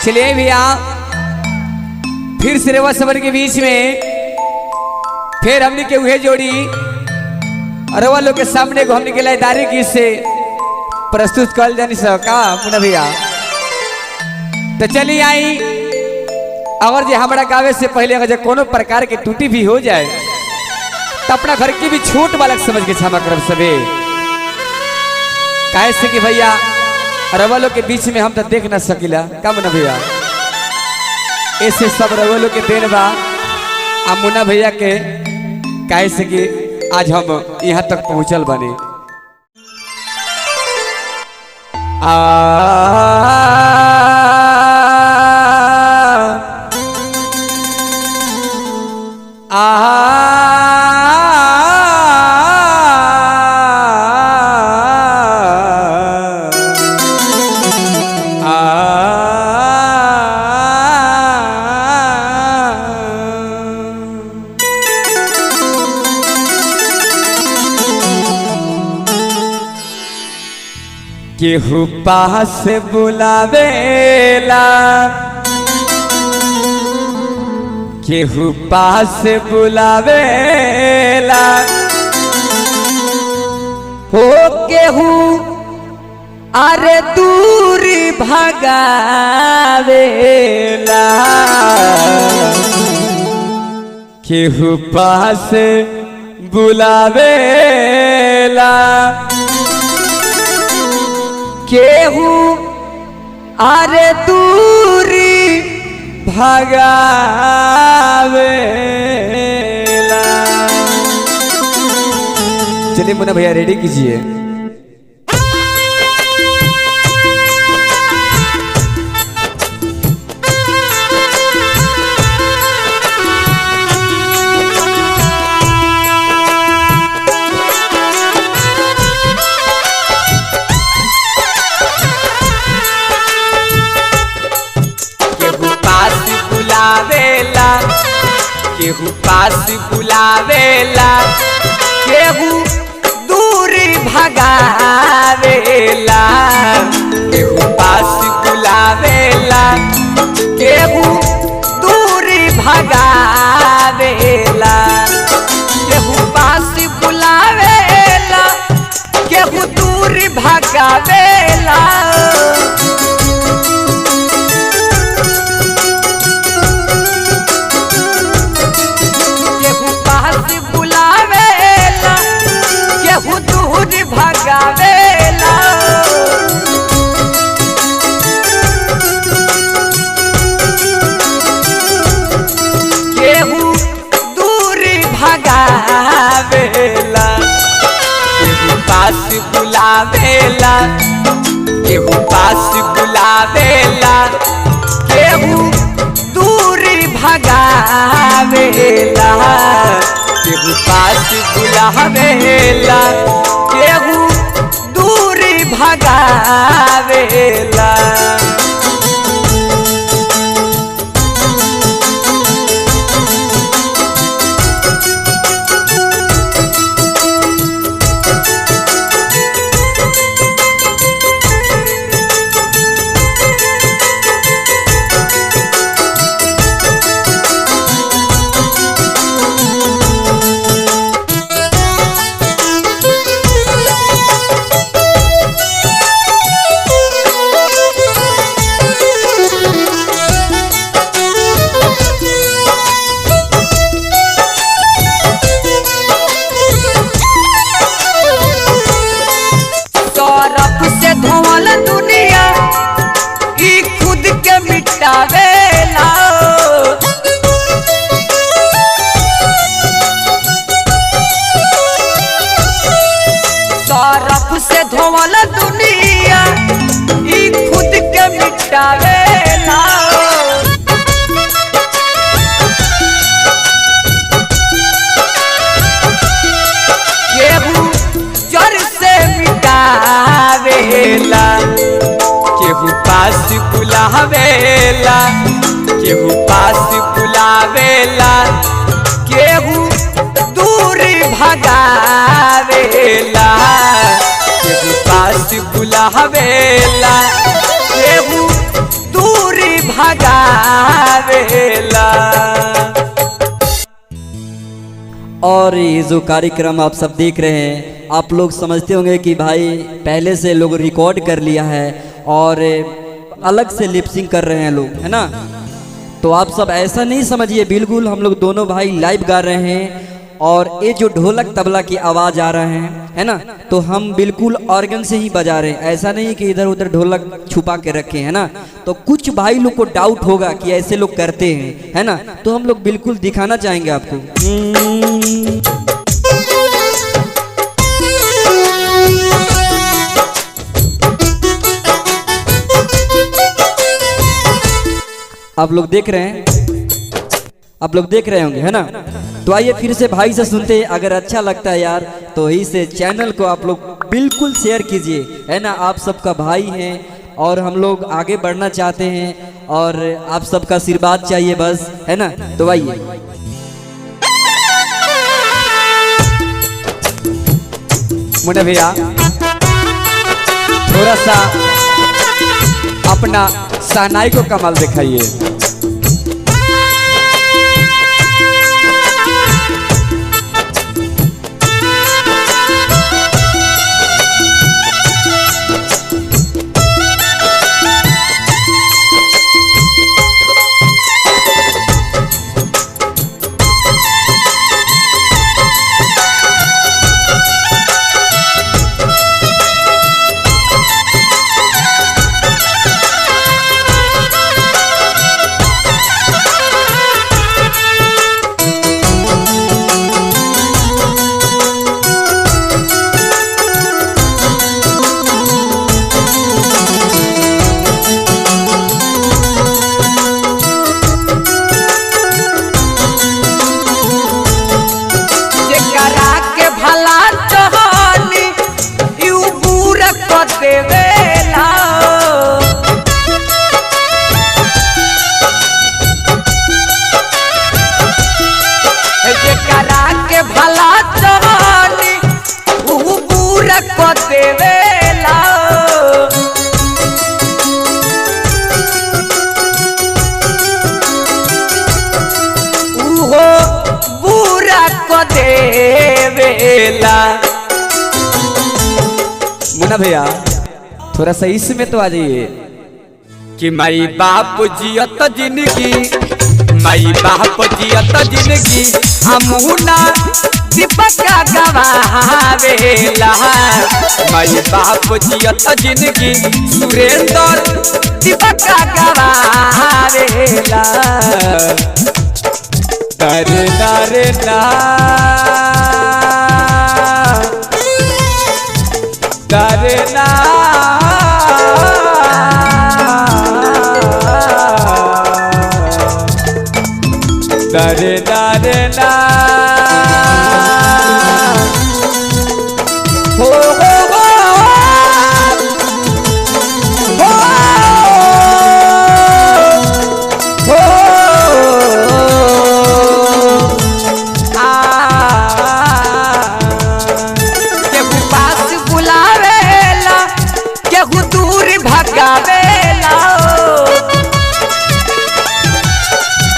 चलिए भैया फिर सिरेवा सबर के बीच में फिर हमने के उहे जोड़ी अरवा लोग के सामने को हमने के लाइदारी गीत से प्रस्तुत कर जानी सका मुन्ना भैया। तो चलिए आई अगर जे हमारा गावे से पहले अगर कोनो प्रकार के टूटी भी हो जाए तो अपना घर की भी छोट बालक समझ के क्षमा करब सबे। काहे से कि भैया रवा लोग के बीच में हम तो देख ना सकिला का मुन्ना भैया, ऐसे सब रवा लोग के देन बा आ मुन्ना भैया के काहे से कि आज हम यहाँ तक पहुँचल बने। केहू पास बुलावेला केहू पास बुलावेला हो केहू अरे दूरी भगावेला केहू पास बुलावेला केहू अरे दूरी भगावेला। चलिए मुन्ना भैया रेडी कीजिए। केहू पास बुलावेला केहू दूरी भगावेला केहू पास बुलावेला केहू दूरी भगावेला केहू पास बुलावेला केहू दूरी भगावेला भगावेला केहू दूरी भगावेला केहू पास बुलावेला केहू पास बुलावेला केहू दूरी भगावेला केहू पास बुलावेला केहू दूरी भगावेला। धोवल दुनिया ई खुद के मिटावेला सरफ से धोवल दुनिया ई खुद के मिटावेला केहू जड़ से मिटावेला केहू पास बुलावेला केहू पास बुलावेला केहू दूरी भगावेला केहू पास बुलावेला केहू दूरी भगावेला। और ये जो कार्यक्रम आप सब देख रहे हैं, आप लोग समझते होंगे कि भाई पहले से लोग रिकॉर्ड कर लिया है और अलग से लिपसिंग कर रहे हैं लोग, है ना। तो आप सब ऐसा नहीं समझिए, बिल्कुल हम लोग दोनों भाई लाइव गा रहे हैं। और ये जो ढोलक तबला की आवाज़ आ रहा है ना, तो हम बिल्कुल ऑर्गन से ही बजा रहे हैं। ऐसा नहीं कि इधर उधर ढोलक छुपा के रखे हैं ना। तो कुछ भाई लोग को डाउट होगा कि ऐसे लोग करते हैं, है ना। तो हम लोग बिल्कुल दिखाना चाहेंगे आपको। आप लोग देख रहे हैं, आप लोग देख रहे होंगे, है ना। तो आइए फिर से भाई से सुनते हैं। अगर अच्छा लगता है यार तो इसे चैनल को आप लोग बिल्कुल शेयर कीजिए, है ना। आप सबका भाई हैं और हम लोग आगे बढ़ना चाहते हैं और आप सबका आशीर्वाद चाहिए बस, है ना। तो आइए मुन्ना भैया थोड़ा सा अपना सानाई को कमाल दिखाइए। देवेला जेकरा के भला चाहनी ऊ पूरा को देवेला। उहो पूरा को देवेला। मुन्ना भैया थोड़ा सा इसमें तो आ जाइए कि माई बाप जियत जिंदगी, माई बाप जियत जिंदगी अमुना दीपक गवावेला। माई बाप जियत जिंदगी सुरेंद्र दीपक गवावेला। तारे नारे ना तारे ना तारे नारे ना